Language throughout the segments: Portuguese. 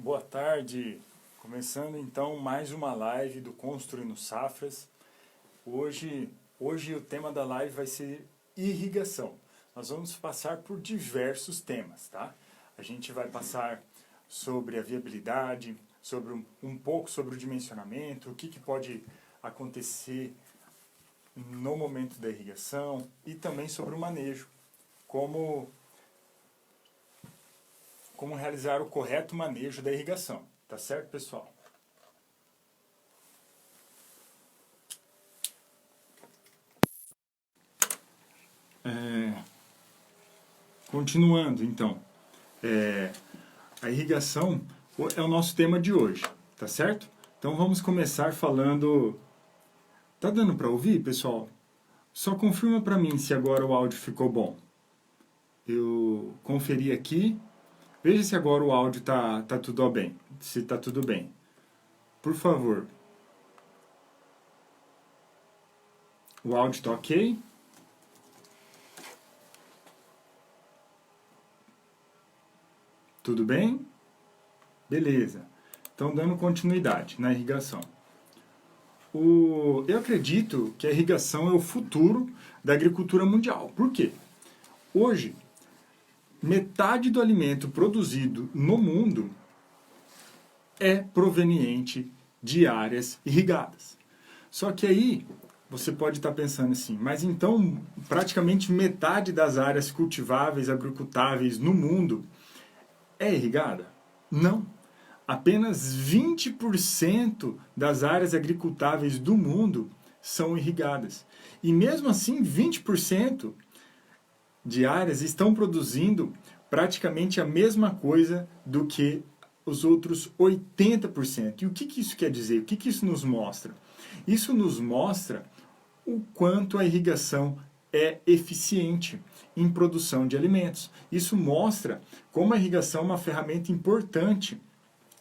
Boa tarde, começando então mais uma live do Construindo Safras. Hoje o tema da live vai ser irrigação. Nós vamos passar por diversos temas, tá? A gente vai passar sobre a viabilidade, sobre um pouco sobre o dimensionamento, o que pode acontecer no momento da irrigação e também sobre o manejo, como realizar o correto manejo da irrigação. Tá certo, pessoal? Continuando, então. A irrigação é o nosso tema de hoje, tá certo? Então vamos começar falando... Tá dando para ouvir, pessoal? Só confirma para mim se agora o áudio ficou bom. Eu conferi aqui. Veja se agora o áudio tá tudo bem. Se tá tudo bem. Por favor. O áudio tá ok? Tudo bem? Beleza. Então, dando continuidade na irrigação. Eu acredito que a irrigação é o futuro da agricultura mundial. Por quê? Hoje, metade do alimento produzido no mundo é proveniente de áreas irrigadas. Só que aí você pode estar pensando assim, mas então praticamente metade das áreas cultiváveis, agricultáveis no mundo é irrigada? Não. Apenas 20% das áreas agricultáveis do mundo são irrigadas. E mesmo assim, 20% de áreas estão produzindo praticamente a mesma coisa do que os outros 80%. E o que isso quer dizer? O que isso nos mostra? Isso nos mostra o quanto a irrigação é eficiente em produção de alimentos. Isso mostra como a irrigação é uma ferramenta importante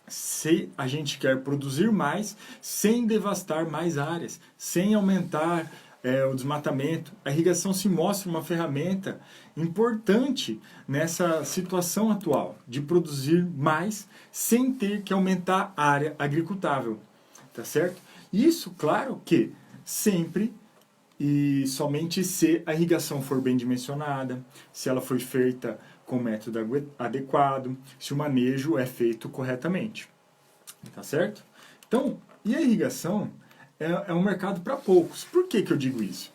se a gente quer produzir mais sem devastar mais áreas, sem aumentar o desmatamento. A irrigação se mostra uma ferramenta importante nessa situação atual de produzir mais sem ter que aumentar a área agricultável, tá certo? Isso, claro que sempre e somente se a irrigação for bem dimensionada, se ela foi feita com método adequado, se o manejo é feito corretamente. Tá certo? Então, e a irrigação é um mercado para poucos. Por que eu digo isso?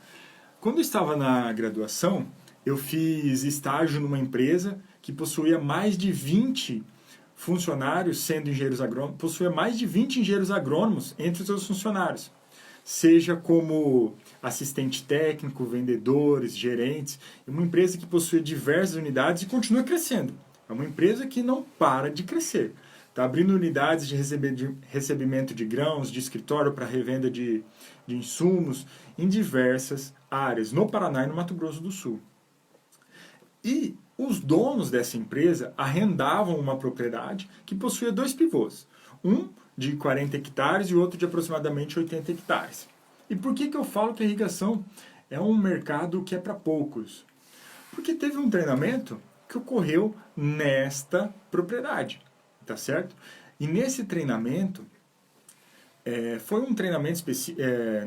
Quando eu estava na graduação, eu fiz estágio numa empresa que possuía mais de 20 funcionários, sendo engenheiros agrônomos, possuía mais de 20 engenheiros agrônomos entre os seus funcionários. Seja como assistente técnico, vendedores, gerentes, uma empresa que possui diversas unidades e continua crescendo. É uma empresa que não para de crescer. Está abrindo unidades de recebimento de grãos, de escritório para revenda de insumos em diversas áreas, no Paraná e no Mato Grosso do Sul. E os donos dessa empresa arrendavam uma propriedade que possuía 2 pivôs. Um de 40 hectares e outro de aproximadamente 80 hectares. E por que eu falo que a irrigação é um mercado que é para poucos? Porque teve um treinamento que ocorreu nesta propriedade, tá certo? E nesse treinamento, foi um treinamento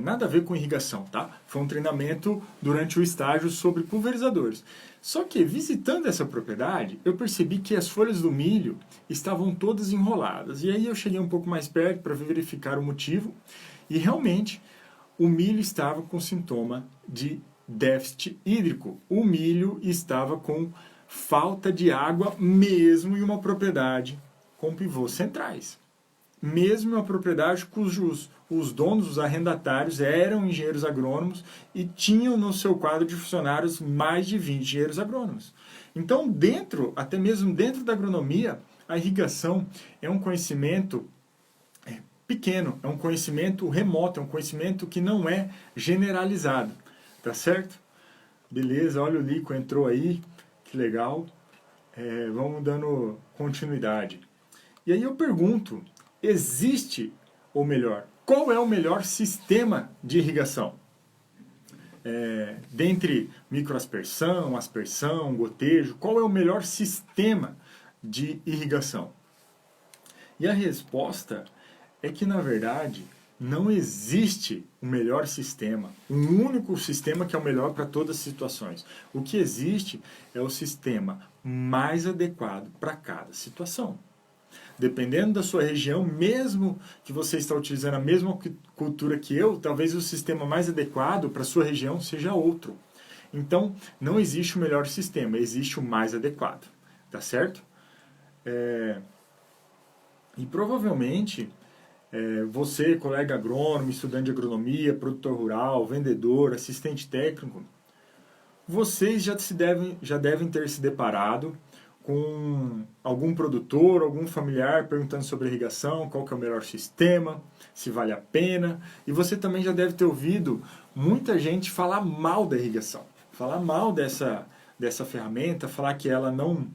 nada a ver com irrigação, tá? Foi um treinamento durante o estágio sobre pulverizadores. Só que, visitando essa propriedade, eu percebi que as folhas do milho estavam todas enroladas. E aí eu cheguei um pouco mais perto para verificar o motivo. E realmente, o milho estava com sintoma de déficit hídrico. O milho estava com falta de água mesmo em uma propriedade com pivôs centrais. Mesmo em uma propriedade cujos os donos, os arrendatários, eram engenheiros agrônomos e tinham no seu quadro de funcionários mais de 20 engenheiros agrônomos. Então, até mesmo dentro da agronomia, a irrigação é um conhecimento pequeno, é um conhecimento remoto, é um conhecimento que não é generalizado. Tá certo? Beleza, olha o Lico entrou aí, que legal. Vamos dando continuidade. E aí eu pergunto, existe, ou melhor, qual é o melhor sistema de irrigação? Dentre microaspersão, aspersão, gotejo, qual é o melhor sistema de irrigação? E a resposta é que, na verdade, não existe o melhor sistema, um único sistema que é o melhor para todas as situações. O que existe é o sistema mais adequado para cada situação. Dependendo da sua região, mesmo que você está utilizando a mesma cultura que eu, talvez o sistema mais adequado para a sua região seja outro. Então, não existe o melhor sistema, existe o mais adequado. Tá certo? E provavelmente você, colega agrônomo, estudante de agronomia, produtor rural, vendedor, assistente técnico, vocês já devem ter se deparado com algum produtor, algum familiar perguntando sobre irrigação, qual que é o melhor sistema, se vale a pena. E você também já deve ter ouvido muita gente falar mal da irrigação, falar mal dessa ferramenta, falar que ela não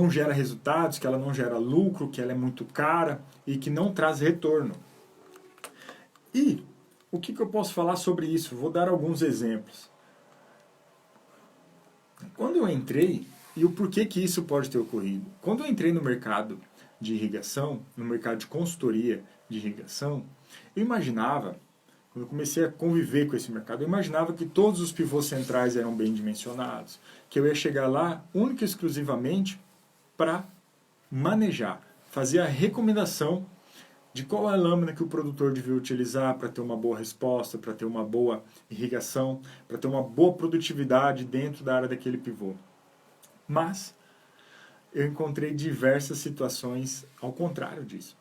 gera resultados, que ela não gera lucro, que ela é muito cara e que não traz retorno. E o que eu posso falar sobre isso? Vou dar alguns exemplos. Quando eu entrei, e o porquê que isso pode ter ocorrido? Quando eu entrei no mercado de irrigação, no mercado de consultoria de irrigação, eu imaginava, quando eu comecei a conviver com esse mercado, eu imaginava que todos os pivôs centrais eram bem dimensionados, que eu ia chegar lá única e exclusivamente para manejar, fazer a recomendação de qual é a lâmina que o produtor devia utilizar para ter uma boa resposta, para ter uma boa irrigação, para ter uma boa produtividade dentro da área daquele pivô. Mas eu encontrei diversas situações ao contrário disso.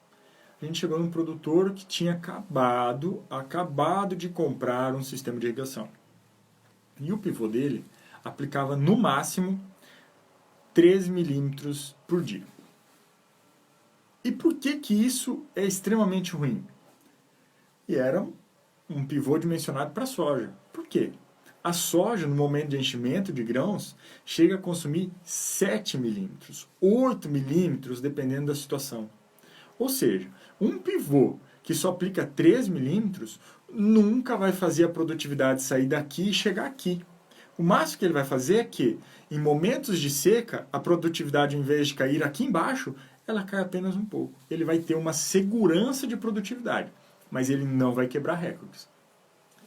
A gente chegou num produtor que tinha acabado de comprar um sistema de irrigação. E o pivô dele aplicava no máximo 3 milímetros por dia. E por que que isso é extremamente ruim? E era um pivô dimensionado para soja. Por quê? A soja, no momento de enchimento de grãos, chega a consumir 7 milímetros, 8 milímetros, dependendo da situação. Ou seja, um pivô que só aplica 3 milímetros nunca vai fazer a produtividade sair daqui e chegar aqui. O máximo que ele vai fazer é que, em momentos de seca, a produtividade, em vez de cair aqui embaixo, ela cai apenas um pouco. Ele vai ter uma segurança de produtividade, mas ele não vai quebrar recordes.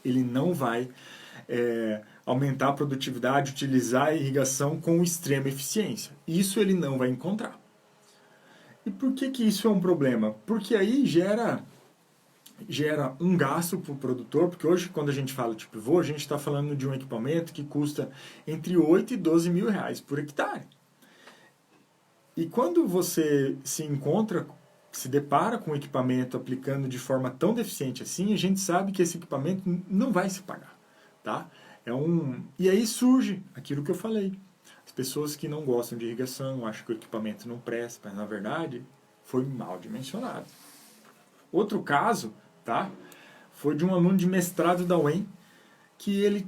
Ele não vai aumentar a produtividade, utilizar a irrigação com extrema eficiência. Isso ele não vai encontrar. E por que que isso é um problema? Porque aí gera um gasto para o produtor, porque hoje quando a gente fala de pivô, a gente está falando de um equipamento que custa entre 8 e 12 mil reais por hectare. E quando você se depara com o equipamento aplicando de forma tão deficiente assim, a gente sabe que esse equipamento não vai se pagar. Tá? E aí surge aquilo que eu falei. As pessoas que não gostam de irrigação, acham que o equipamento não presta, mas na verdade foi mal dimensionado. Outro caso, tá? Foi de um aluno de mestrado da UEM, que ele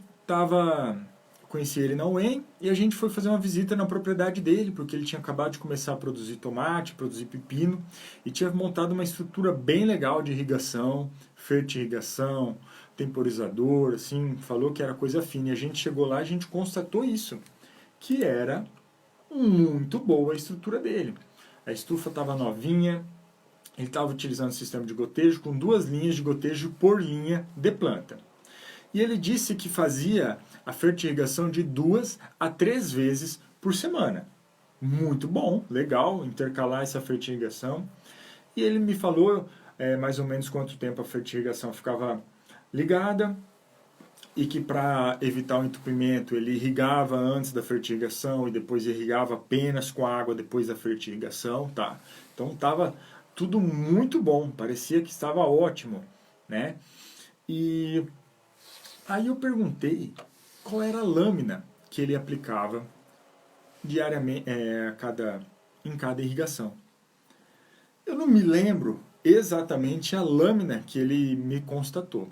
conheci ele na UEM e a gente foi fazer uma visita na propriedade dele, porque ele tinha acabado de começar a produzir tomate, produzir pepino, e tinha montado uma estrutura bem legal de irrigação, fertirrigação, temporizador, assim, falou que era coisa fina. E a gente chegou lá e a gente constatou isso, que era muito boa a estrutura dele. A estufa estava novinha, ele estava utilizando o sistema de gotejo com 2 linhas de gotejo por linha de planta. E ele disse que fazia a fertirrigação de 2 a 3 vezes por semana. Muito bom, legal, intercalar essa fertirrigação. E ele me falou mais ou menos quanto tempo a fertirrigação ficava ligada, e que para evitar o entupimento ele irrigava antes da fertirrigação e depois irrigava apenas com água depois da fertirrigação, tá? Então estava tudo muito bom, parecia que estava ótimo, né? E aí eu perguntei qual era a lâmina que ele aplicava diariamente em cada irrigação. Eu não me lembro exatamente a lâmina que ele me constatou,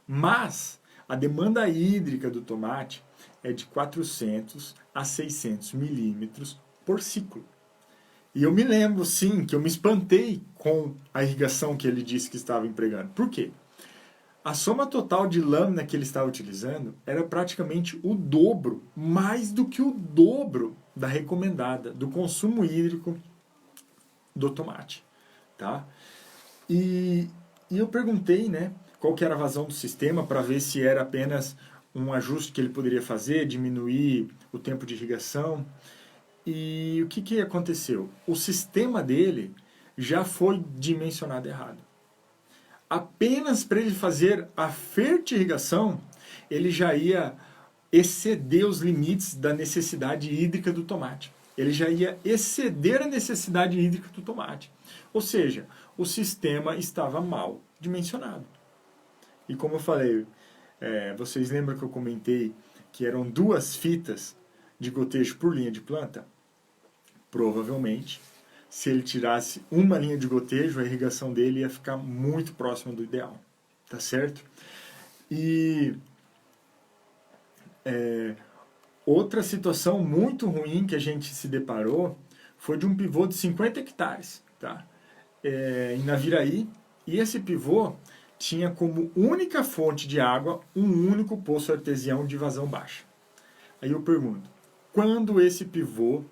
mas a demanda hídrica do tomate é de 400 a 600 milímetros por ciclo. E eu me lembro, sim, que eu me espantei com a irrigação que ele disse que estava empregando. Por quê? A soma total de lâmina que ele estava utilizando era praticamente o dobro, mais do que o dobro da recomendada, do consumo hídrico do tomate. tá? E eu perguntei, né, qual que era a vazão do sistema para ver se era apenas um ajuste que ele poderia fazer, diminuir o tempo de irrigação. E o que aconteceu? O sistema dele já foi dimensionado errado. Apenas para ele fazer a fertirrigação, ele já ia exceder os limites da necessidade hídrica do tomate. Ele já ia exceder a necessidade hídrica do tomate. Ou seja, o sistema estava mal dimensionado. E como eu falei, vocês lembram que eu comentei que eram 2 fitas de gotejo por linha de planta? Provavelmente, se ele tirasse uma linha de gotejo, a irrigação dele ia ficar muito próxima do ideal. Tá certo? E outra situação muito ruim que a gente se deparou foi de um pivô de 50 hectares, tá? Em Naviraí, e esse pivô tinha como única fonte de água um único poço artesião de vazão baixa. Aí eu pergunto, quando esse pivô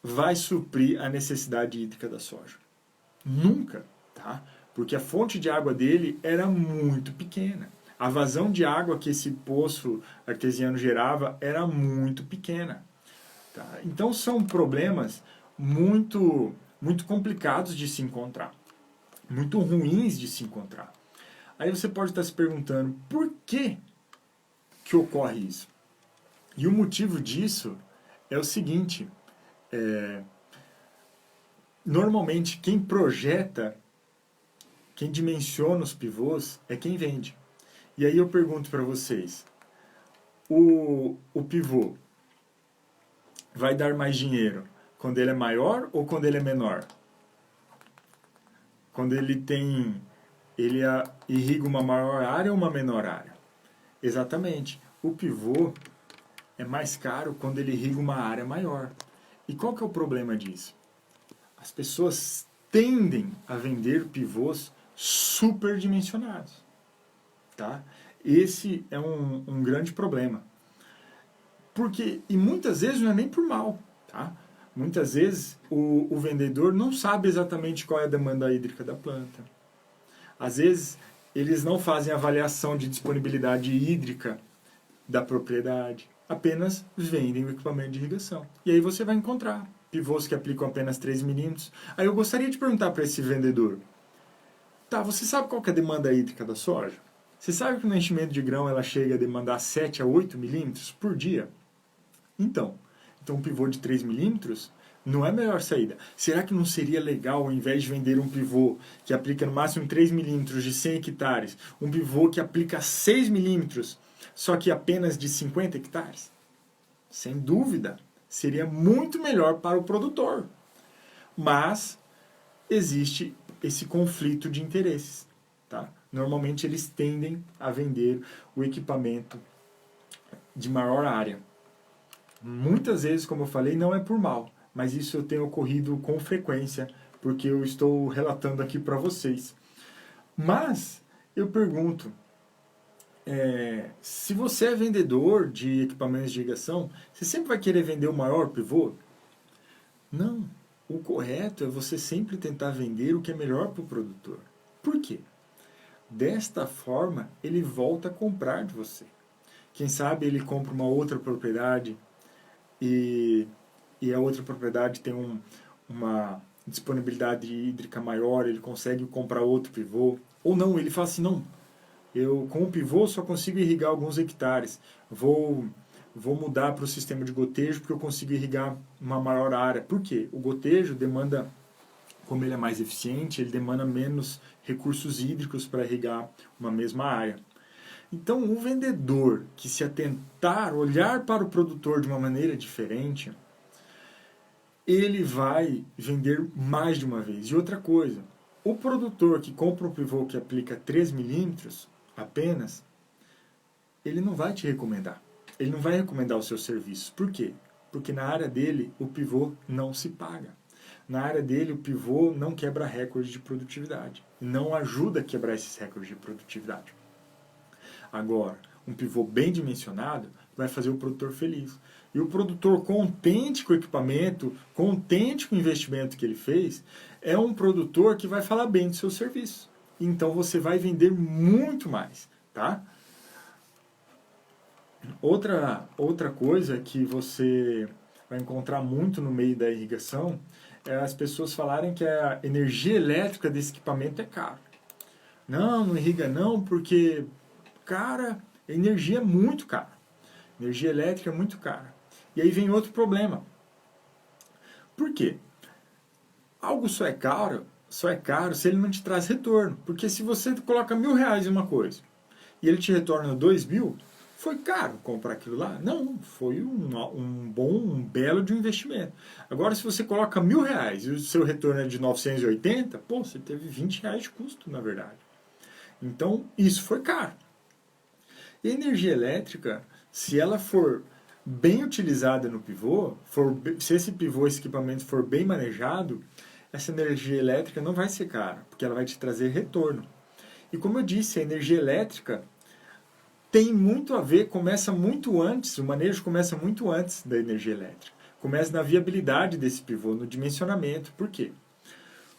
vai suprir a necessidade hídrica da soja? Nunca, tá? Porque a fonte de água dele era muito pequena. A vazão de água que esse poço artesiano gerava era muito pequena. Tá? Então são problemas muito, muito complicados de se encontrar, muito ruins de se encontrar. Aí você pode estar se perguntando por que ocorre isso? E o motivo disso é o seguinte, normalmente quem projeta, quem dimensiona os pivôs é quem vende. E aí eu pergunto para vocês, o pivô vai dar mais dinheiro quando ele é maior ou quando ele é menor? Quando ele irriga uma maior área ou uma menor área? Exatamente. O pivô é mais caro quando ele irriga uma área maior. E qual que é o problema disso? As pessoas tendem a vender pivôs superdimensionados. Tá? Esse é um grande problema. E muitas vezes não é nem por mal. Tá? Muitas vezes o vendedor não sabe exatamente qual é a demanda hídrica da planta. Às vezes eles não fazem avaliação de disponibilidade hídrica da propriedade. Apenas vendem o equipamento de irrigação. E aí você vai encontrar pivôs que aplicam apenas 3 milímetros. Aí eu gostaria de perguntar para esse vendedor, tá, você sabe qual que é a demanda hídrica da soja? Você sabe que no enchimento de grão ela chega a demandar 7 a 8 milímetros por dia? Então um pivô de 3 milímetros não é a melhor saída. Será que não seria legal, ao invés de vender um pivô que aplica no máximo 3 milímetros de 100 hectares, um pivô que aplica 6 milímetros, só que apenas de 50 hectares? Sem dúvida, seria muito melhor para o produtor. Mas existe esse conflito de interesses. Tá? Normalmente eles tendem a vender o equipamento de maior área. Muitas vezes, como eu falei, não é por mal, mas isso tem ocorrido com frequência, porque eu estou relatando aqui para vocês. Mas eu pergunto, se você é vendedor de equipamentos de irrigação, você sempre vai querer vender o maior pivô? Não. O correto é você sempre tentar vender o que é melhor para o produtor. Por quê? Desta forma, ele volta a comprar de você. Quem sabe ele compra uma outra propriedade e a outra propriedade tem uma disponibilidade hídrica maior, ele consegue comprar outro pivô. Ou não, ele fala assim, não, eu com o pivô só consigo irrigar alguns hectares. Vou mudar para o sistema de gotejo porque eu consigo irrigar uma maior área. Por quê? O gotejo demanda, como ele é mais eficiente, ele demanda menos recursos hídricos para irrigar uma mesma área. Então, o vendedor que se atentar, olhar para o produtor de uma maneira diferente, ele vai vender mais de uma vez. E outra coisa, o produtor que compra um pivô que aplica 3 milímetros apenas, ele não vai te recomendar. Ele não vai recomendar o seu serviço. Por quê? Porque na área dele o pivô não se paga. Na área dele o pivô não quebra recorde de produtividade. Não ajuda a quebrar esses recordes de produtividade. Agora, um pivô bem dimensionado vai fazer o produtor feliz. e o produtor contente com o equipamento, contente com o investimento que ele fez, é um produtor que vai falar bem do seu serviço. Então você vai vender muito mais, tá? Outra coisa que você vai encontrar muito no meio da irrigação é as pessoas falarem que a energia elétrica desse equipamento é cara. Não, não irriga não, porque, cara, a energia é muito cara. Energia elétrica é muito cara. E aí vem outro problema. Por quê? Algo só é caro se ele não te traz retorno. Porque se você coloca R$ 1.000 em uma coisa e ele te retorna 2.000, foi caro comprar aquilo lá? Não, foi um belo de um investimento. Agora, se você coloca R$ 1.000 e o seu retorno é de 980, pô, você teve R$ 20 de custo, na verdade. Então, isso foi caro. E a energia elétrica, se ela for bem utilizada no pivô, se esse pivô, esse equipamento for bem manejado, essa energia elétrica não vai ser cara, porque ela vai te trazer retorno. E como eu disse, a energia elétrica tem muito a ver, começa muito antes, o manejo começa muito antes da energia elétrica. Começa na viabilidade desse pivô, no dimensionamento. Por quê?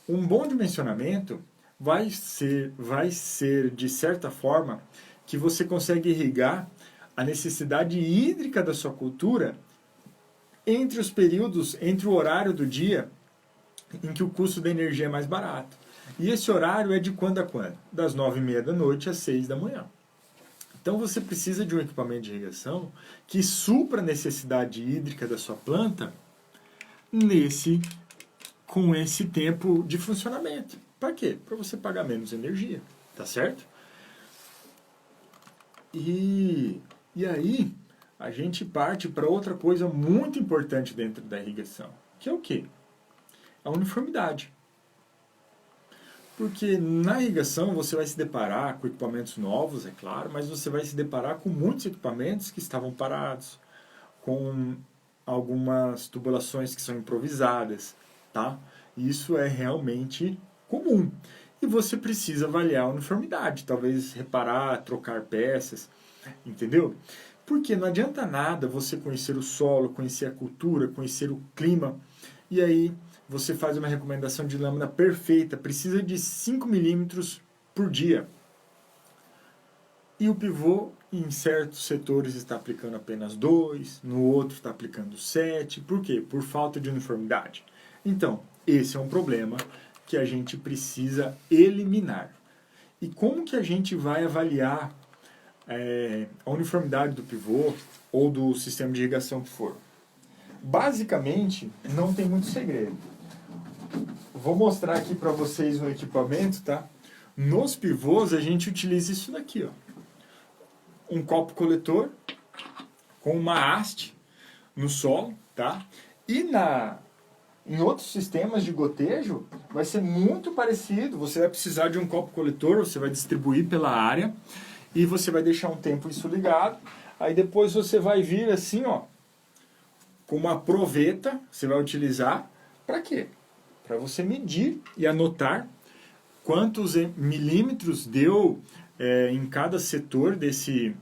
Um bom dimensionamento vai ser de certa forma, que você consegue irrigar a necessidade hídrica da sua cultura entre os períodos, entre o horário do dia em que o custo da energia é mais barato. E esse horário é de quando a quando? Das 9h30 da noite às 6 da manhã. Então você precisa de um equipamento de irrigação que supra a necessidade hídrica da sua planta com esse tempo de funcionamento. Para quê? Para você pagar menos energia, tá certo? E aí a gente parte para outra coisa muito importante dentro da irrigação, que é o quê? A uniformidade. Porque na irrigação você vai se deparar com equipamentos novos, é claro, mas você vai se deparar com muitos equipamentos que estavam parados, com algumas tubulações que são improvisadas, tá? Isso é realmente comum. E você precisa avaliar a uniformidade, talvez reparar, trocar peças, entendeu? Porque não adianta nada você conhecer o solo, conhecer a cultura, conhecer o clima, e aí você faz uma recomendação de lâmina perfeita, precisa de 5 milímetros por dia. E o pivô, em certos setores, está aplicando apenas 2, no outro está aplicando 7. Por quê? Por falta de uniformidade. Então, esse é um problema que a gente precisa eliminar. E como que a gente vai avaliar a uniformidade do pivô ou do sistema de irrigação que for? Basicamente, não tem muito segredo. Vou mostrar aqui para vocês um equipamento, tá? Nos pivôs a gente utiliza isso daqui, ó. Um copo coletor com uma haste no solo, tá? E em outros sistemas de gotejo vai ser muito parecido. Você vai precisar de um copo coletor, você vai distribuir pela área e você vai deixar um tempo isso ligado. Aí depois você vai vir assim, ó, com uma proveta, você vai utilizar para quê? Para você medir e anotar quantos milímetros deu em cada setor desse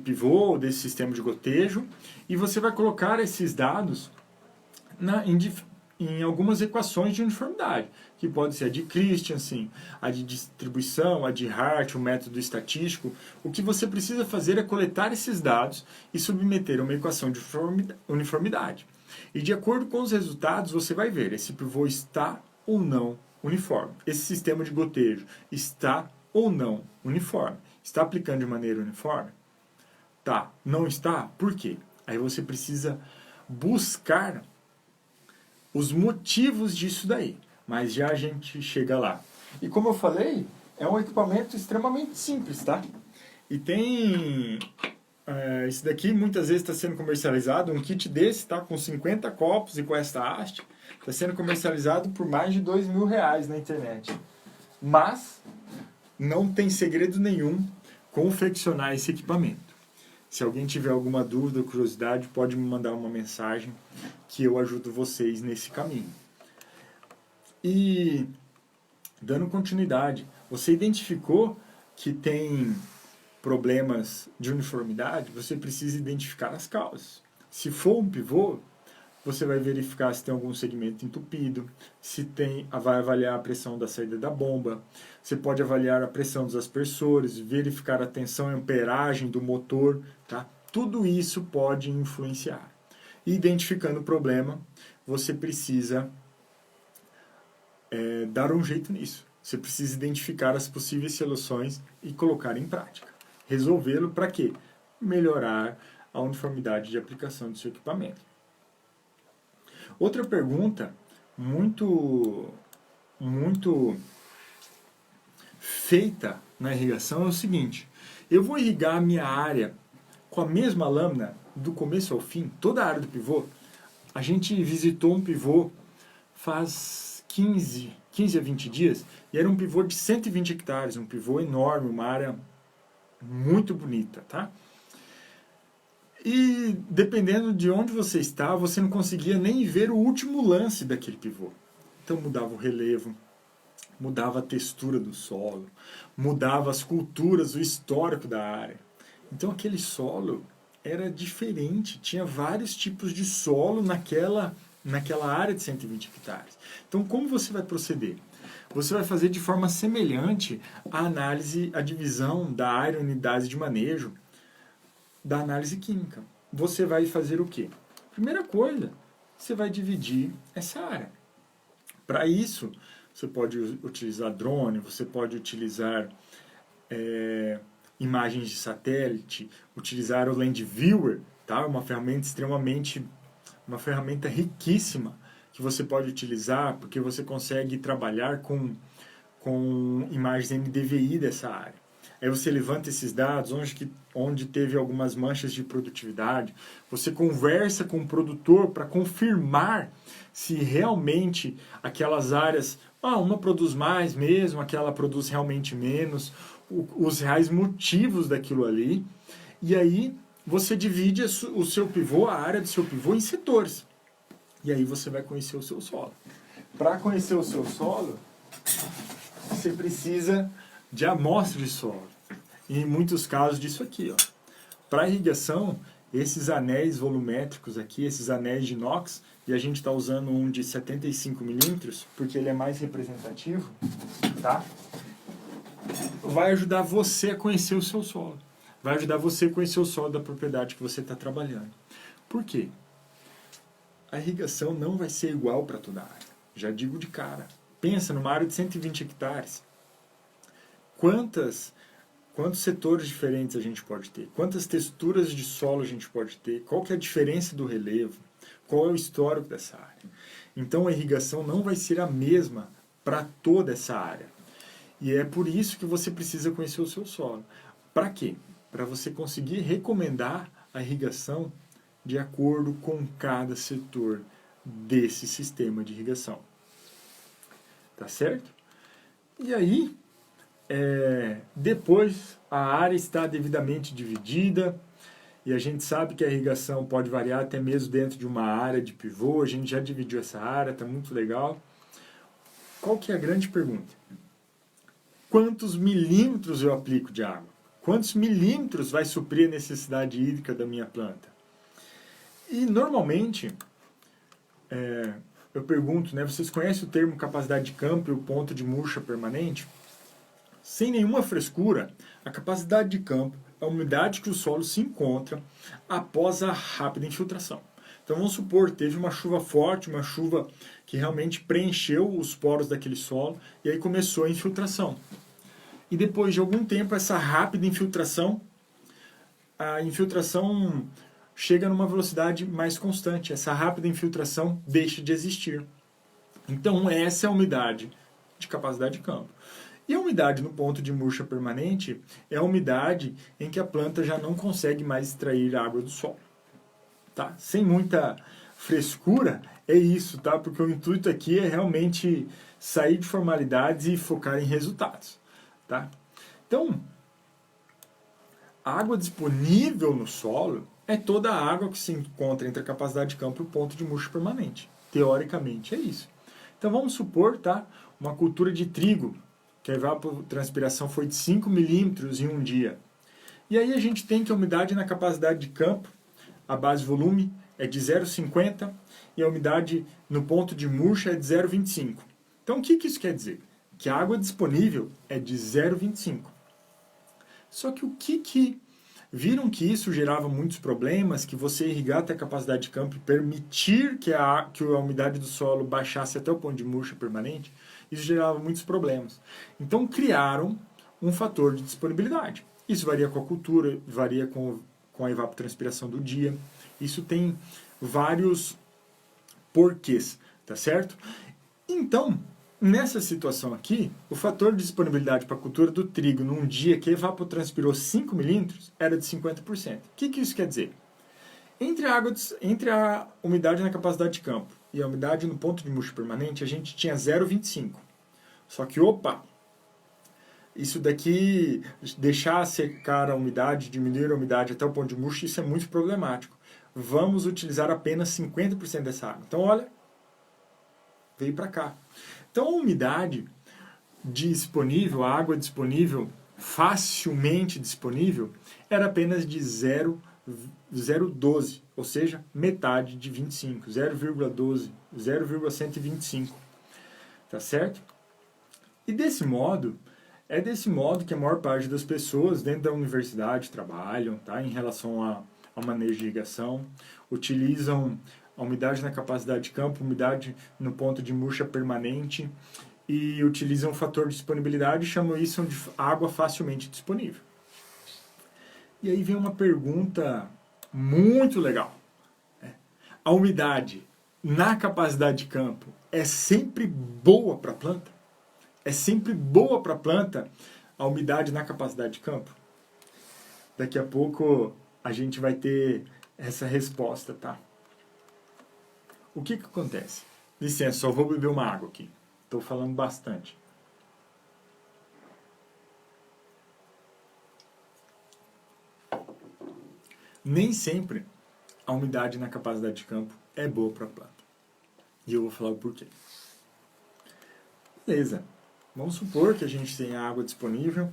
pivô, desse sistema de gotejo, e você vai colocar esses dados em algumas equações de uniformidade, que pode ser a de Christensen, a de distribuição, a de Hart, o método estatístico. O que você precisa fazer é coletar esses dados e submeter a uma equação de uniformidade. E de acordo com os resultados, você vai ver esse pivô está ou não uniforme. Esse sistema de gotejo está ou não uniforme. Está aplicando de maneira uniforme? Tá. Não está? Por quê? Aí você precisa buscar os motivos disso daí. Mas já a gente chega lá. E como eu falei, é um equipamento extremamente simples, tá? E tem... esse daqui muitas vezes está sendo comercializado, um kit desse, tá? Com 50 copos e com esta haste, está sendo comercializado por mais de R$ 2.000 na internet. Mas não tem segredo nenhum confeccionar esse equipamento. Se alguém tiver alguma dúvida ou curiosidade, pode me mandar uma mensagem que eu ajudo vocês nesse caminho. E, dando continuidade, você identificou que tem problemas de uniformidade? Você precisa identificar as causas. Se for um pivô, você vai verificar se tem algum segmento entupido, vai avaliar a pressão da saída da bomba, você pode avaliar a pressão dos aspersores, verificar a tensão e amperagem do motor, tá? Tudo isso pode influenciar. Identificando o problema, você precisa dar um jeito nisso. Você precisa identificar as possíveis soluções e colocar em prática. Resolvê-lo para quê? Melhorar a uniformidade de aplicação do seu equipamento. Outra pergunta muito feita na irrigação é o seguinte: eu vou irrigar a minha área com a mesma lâmina do começo ao fim, toda a área do pivô? A gente visitou um pivô faz 15 a 20 dias e era um pivô de 120 hectares, um pivô enorme, uma área muito bonita, tá? E dependendo de onde você está, você não conseguia nem ver o último lance daquele pivô. Então mudava o relevo, mudava a textura do solo, mudava as culturas, o histórico da área. Então aquele solo era diferente, tinha vários tipos de solo naquela área de 120 hectares. Então como você vai proceder? Você vai fazer de forma semelhante à análise, à divisão da área unidade de manejo da análise química. Você vai fazer o quê? Primeira coisa, você vai dividir essa área. Para isso, você pode utilizar drone, você pode utilizar imagens de satélite, utilizar o Land Viewer, tá? Uma ferramenta riquíssima que você pode utilizar, porque você consegue trabalhar com imagens NDVI dessa área. Aí você levanta esses dados, onde teve algumas manchas de produtividade, você conversa com o produtor para confirmar se realmente aquelas áreas, uma produz mais mesmo, aquela produz realmente menos, os reais motivos daquilo ali, e aí você divide o seu pivô, a área do seu pivô em setores, e aí você vai conhecer o seu solo. Para conhecer o seu solo, você precisa de amostra de solo. E em muitos casos disso aqui, ó. Para irrigação, esses anéis volumétricos aqui, esses anéis de inox, e a gente está usando um de 75 milímetros, porque ele é mais representativo, tá? Vai ajudar você a conhecer o seu solo. Vai ajudar você a conhecer o solo da propriedade que você está trabalhando. Por quê? A irrigação não vai ser igual para toda a área. Já digo de cara. Pensa numa área de 120 hectares. Quantos setores diferentes a gente pode ter? Quantas texturas de solo a gente pode ter? Qual que é a diferença do relevo? Qual é o histórico dessa área? Então a irrigação não vai ser a mesma para toda essa área. E é por isso que você precisa conhecer o seu solo. Para quê? Para você conseguir recomendar a irrigação de acordo com cada setor desse sistema de irrigação. Tá certo? E aí, depois a área está devidamente dividida, e a gente sabe que a irrigação pode variar até mesmo dentro de uma área de pivô. A gente já dividiu essa área, está muito legal. Qual que é a grande pergunta? Quantos milímetros eu aplico de água? Quantos milímetros vai suprir a necessidade hídrica da minha planta? E normalmente, eu pergunto, vocês conhecem o termo capacidade de campo e o ponto de murcha permanente? Sem nenhuma frescura, a capacidade de campo é a umidade que o solo se encontra após a rápida infiltração. Então vamos supor, teve uma chuva forte, uma chuva que realmente preencheu os poros daquele solo, e aí começou a infiltração. E depois de algum tempo, essa rápida infiltração, a infiltração chega numa velocidade mais constante. Essa rápida infiltração deixa de existir. Então essa é a umidade de capacidade de campo. E a umidade no ponto de murcha permanente é a umidade em que a planta já não consegue mais extrair água do solo. Tá? Sem muita frescura, é isso, tá? Porque o intuito aqui é realmente sair de formalidades e focar em resultados. Tá? Então, a água disponível no solo é toda a água que se encontra entre a capacidade de campo e o ponto de murcha permanente. Teoricamente é isso. Então vamos supor, tá? Uma cultura de trigo, que a evapotranspiração foi de 5 milímetros em um dia. E aí a gente tem que a umidade na capacidade de campo, a base volume, é de 0,50 e a umidade no ponto de murcha é de 0,25. Então, o que isso quer dizer? Que a água disponível é de 0,25. Só que viram que isso gerava muitos problemas, que você irrigar até a capacidade de campo e permitir que a umidade do solo baixasse até o ponto de murcha permanente, isso gerava muitos problemas. Então criaram um fator de disponibilidade. Isso varia com a cultura, varia com a evapotranspiração do dia. Isso tem vários porquês, tá certo? Então, nessa situação aqui, o fator de disponibilidade para a cultura do trigo num dia que evapotranspirou 5 milímetros era de 50%. O que isso quer dizer? Entre a umidade na capacidade de campo e a umidade no ponto de murcha permanente, a gente tinha 0,25. Só que, isso daqui, deixar secar a umidade, diminuir a umidade até o ponto de murcha, isso é muito problemático. Vamos utilizar apenas 50% dessa água. Então, olha, veio para cá. Então, a umidade disponível, a água disponível, facilmente disponível, era apenas de 0,12, ou seja, metade de 25, 0,12, 0,125, tá certo? E desse modo que a maior parte das pessoas dentro da universidade trabalham, tá? Em relação ao manejo de irrigação, utilizam a umidade na capacidade de campo, umidade no ponto de murcha permanente e utilizam o fator de disponibilidade e chamam isso de água facilmente disponível. E aí vem uma pergunta muito legal. A umidade na capacidade de campo é sempre boa para a planta? É sempre boa para a planta a umidade na capacidade de campo? Daqui a pouco a gente vai ter essa resposta, tá? O que acontece? Licença, só vou beber uma água aqui. Estou falando bastante. Nem sempre a umidade na capacidade de campo é boa para a planta. E eu vou falar o porquê. Beleza. Vamos supor que a gente tenha água disponível.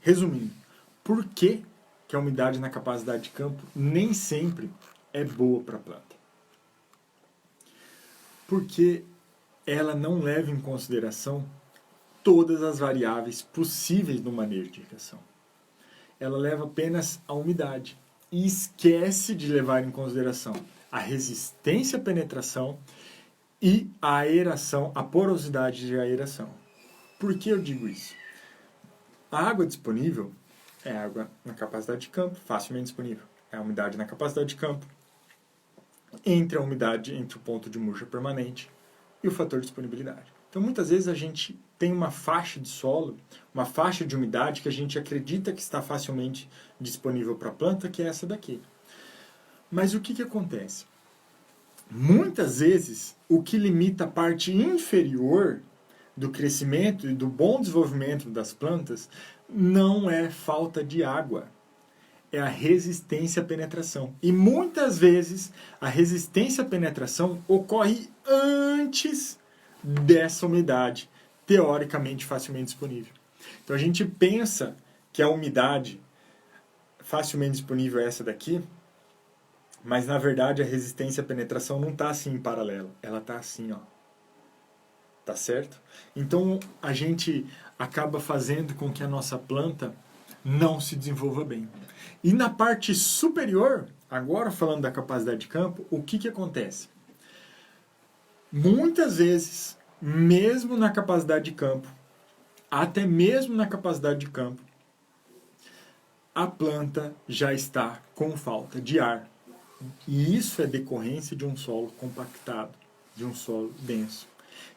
Resumindo, por que a umidade na capacidade de campo nem sempre é boa para a planta? Porque ela não leva em consideração todas as variáveis possíveis no manejo de irrigação. Ela leva apenas a umidade e esquece de levar em consideração a resistência à penetração e a aeração, a porosidade de aeração. Por que eu digo isso? A água disponível é água na capacidade de campo, facilmente disponível. É a umidade na capacidade de campo, entre a umidade, entre o ponto de murcha permanente e o fator de disponibilidade. Então, muitas vezes a gente tem uma faixa de solo, uma faixa de umidade que a gente acredita que está facilmente disponível para a planta, que é essa daqui. Mas o que acontece? Muitas vezes, o que limita a parte inferior do crescimento e do bom desenvolvimento das plantas não é falta de água, é a resistência à penetração. E muitas vezes a resistência à penetração ocorre antes dessa umidade, teoricamente facilmente disponível. Então a gente pensa que a umidade facilmente disponível é essa daqui, mas na verdade a resistência à penetração não está assim em paralelo, ela está assim, ó. Tá certo? Então a gente acaba fazendo com que a nossa planta não se desenvolva bem. E na parte superior, agora falando da capacidade de campo, o que acontece? Muitas vezes, mesmo na capacidade de campo, até mesmo na capacidade de campo, a planta já está com falta de ar. E isso é decorrência de um solo compactado, de um solo denso.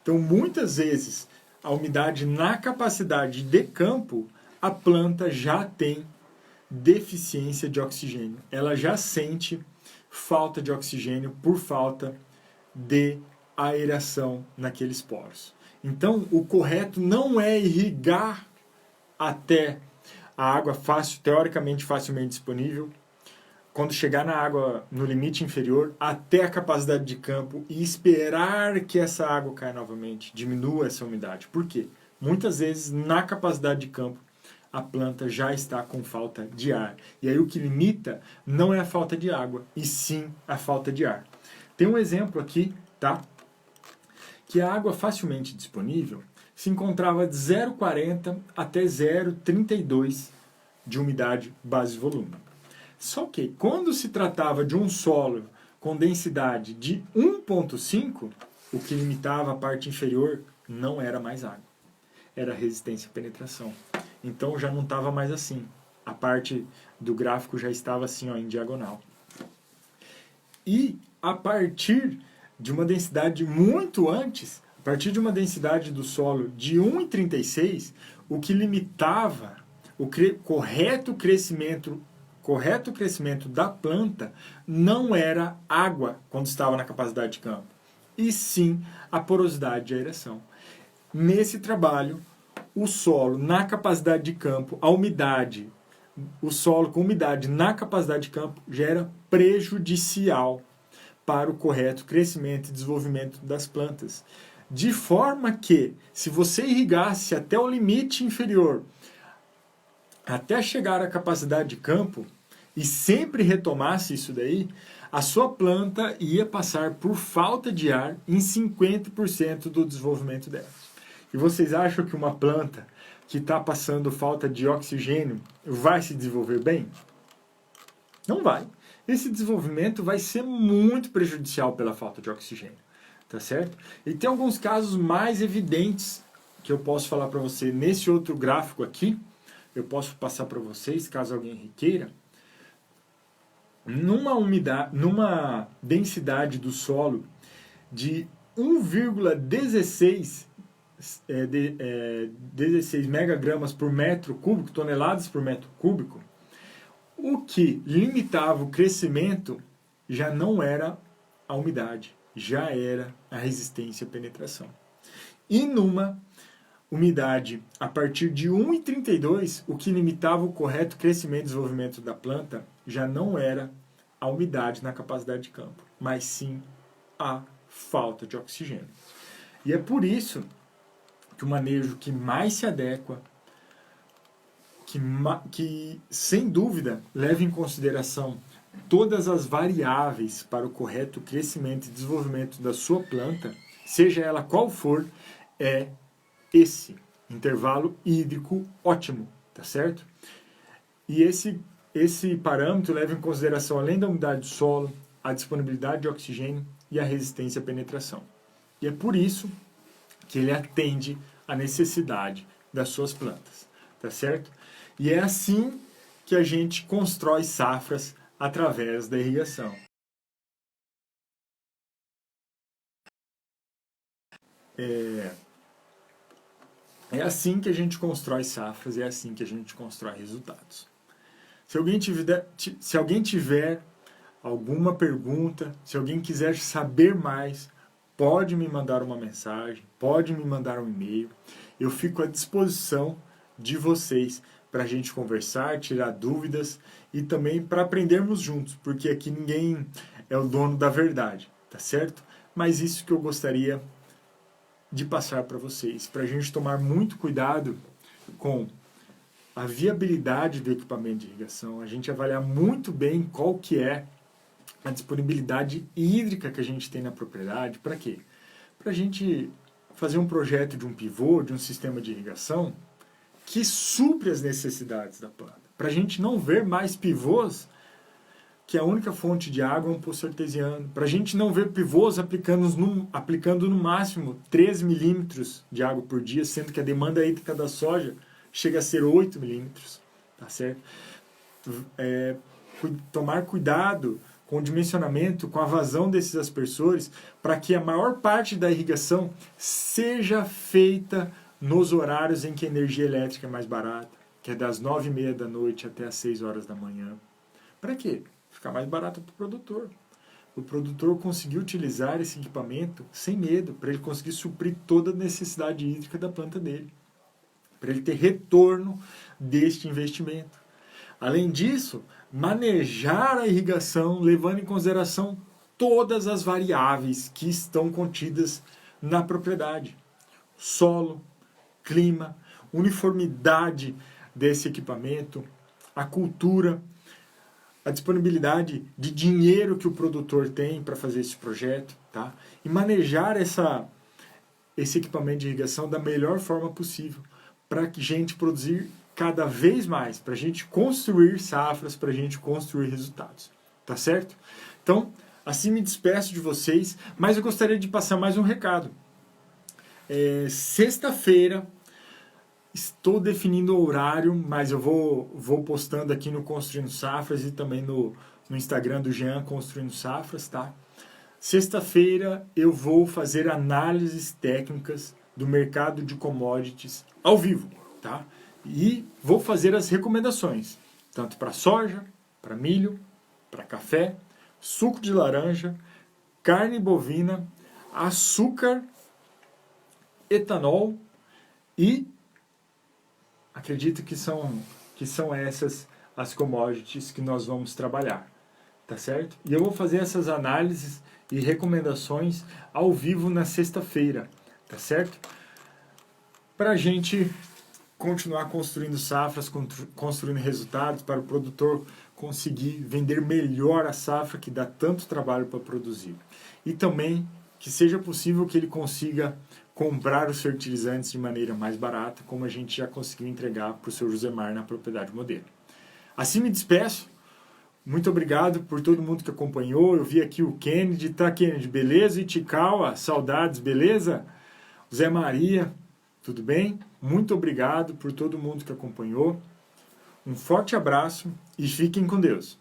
Então, muitas vezes, a umidade na capacidade de campo, a planta já tem deficiência de oxigênio. Ela já sente falta de oxigênio por falta de aeração naqueles poros. Então, o correto não é irrigar até a água teoricamente facilmente disponível, quando chegar na água no limite inferior, até a capacidade de campo e esperar que essa água caia novamente, diminua essa umidade. Por quê? Muitas vezes, na capacidade de campo, a planta já está com falta de ar. E aí o que limita não é a falta de água, e sim a falta de ar. Tem um exemplo aqui, tá? Que a água facilmente disponível se encontrava de 0,40 até 0,32 de umidade base-volume. Só que quando se tratava de um solo com densidade de 1,5, o que limitava a parte inferior não era mais água, era resistência à penetração. Então já não estava mais assim. A parte do gráfico já estava assim, ó, em diagonal. E a partir de uma densidade muito antes, a partir de uma densidade do solo de 1,36, o que limitava o correto crescimento da planta não era água quando estava na capacidade de campo, e sim a porosidade de aeração. Nesse trabalho, o solo na capacidade de campo, o solo com umidade na capacidade de campo já era prejudicial para o correto crescimento e desenvolvimento das plantas. De forma que, se você irrigasse até o limite inferior, até chegar à capacidade de campo, e sempre retomasse isso daí, a sua planta ia passar por falta de ar em 50% do desenvolvimento dela. E vocês acham que uma planta que está passando falta de oxigênio vai se desenvolver bem? Não vai. Esse desenvolvimento vai ser muito prejudicial pela falta de oxigênio, tá certo? E tem alguns casos mais evidentes que eu posso falar para você nesse outro gráfico aqui. Eu posso passar para vocês, caso alguém queira. Numa densidade do solo de 1,16 16 megagramas por metro cúbico, toneladas por metro cúbico, o que limitava o crescimento já não era a umidade, já era a resistência à penetração. E numa umidade a partir de 1,32, o que limitava o correto crescimento e desenvolvimento da planta já não era a umidade na capacidade de campo, mas sim a falta de oxigênio. E é por isso que o manejo que mais se adequa, que sem dúvida leva em consideração todas as variáveis para o correto crescimento e desenvolvimento da sua planta, seja ela qual for, é esse intervalo hídrico ótimo, tá certo? E esse parâmetro leva em consideração, além da umidade do solo, a disponibilidade de oxigênio e a resistência à penetração. E é por isso que ele atende à necessidade das suas plantas, tá certo? E é assim que a gente constrói safras através da irrigação. É assim que a gente constrói safras, é assim que a gente constrói resultados. Se alguém tiver alguma pergunta, se alguém quiser saber mais, pode me mandar uma mensagem, pode me mandar um e-mail. Eu fico à disposição de vocês para a gente conversar, tirar dúvidas e também para aprendermos juntos, porque aqui ninguém é o dono da verdade, tá certo? Mas isso que eu gostaria de passar para vocês, para a gente tomar muito cuidado com a viabilidade do equipamento de irrigação, a gente avaliar muito bem qual que é a disponibilidade hídrica que a gente tem na propriedade. Para quê? Para a gente fazer um projeto de um pivô, de um sistema de irrigação que supre as necessidades da planta. Para a gente não ver mais pivôs que a única fonte de água é um poço artesiano. Para a gente não ver pivôs aplicando no máximo 3 milímetros de água por dia, sendo que a demanda hídrica da soja chega a ser 8 milímetros. Tá certo? Tomar cuidado com o dimensionamento, com a vazão desses aspersores, para que a maior parte da irrigação seja feita nos horários em que a energia elétrica é mais barata, que é das 9h30 da noite até as 6 horas da manhã. Para quê? Ficar mais barato para o produtor. O produtor conseguir utilizar esse equipamento sem medo, para ele conseguir suprir toda a necessidade hídrica da planta dele, para ele ter retorno deste investimento. Além disso, manejar a irrigação levando em consideração todas as variáveis que estão contidas na propriedade. Solo, clima, uniformidade desse equipamento, a cultura, a disponibilidade de dinheiro que o produtor tem para fazer esse projeto, tá? E manejar esse equipamento de irrigação da melhor forma possível para a gente produzir cada vez mais, para a gente construir safras, para a gente construir resultados, tá certo? Então, assim me despeço de vocês, mas eu gostaria de passar mais um recado. Sexta-feira, estou definindo o horário, mas eu vou postando aqui no Construindo Safras e também no Instagram do Jean Construindo Safras, tá? Sexta-feira eu vou fazer análises técnicas do mercado de commodities ao vivo, tá? E vou fazer as recomendações, tanto para soja, para milho, para café, suco de laranja, carne bovina, açúcar, etanol e acredito que são essas as commodities que nós vamos trabalhar, tá certo? E eu vou fazer essas análises e recomendações ao vivo na sexta-feira, tá certo? Para a gente continuar construindo safras, construindo resultados, para o produtor conseguir vender melhor a safra que dá tanto trabalho para produzir. E também que seja possível que ele consiga comprar os fertilizantes de maneira mais barata, como a gente já conseguiu entregar para o seu Josemar na propriedade modelo. Assim me despeço. Muito obrigado por todo mundo que acompanhou. Eu vi aqui o Kennedy. Tá, Kennedy? Beleza? Itikawa, saudades, beleza? Zé Maria, tudo bem? Muito obrigado por todo mundo que acompanhou. Um forte abraço e fiquem com Deus.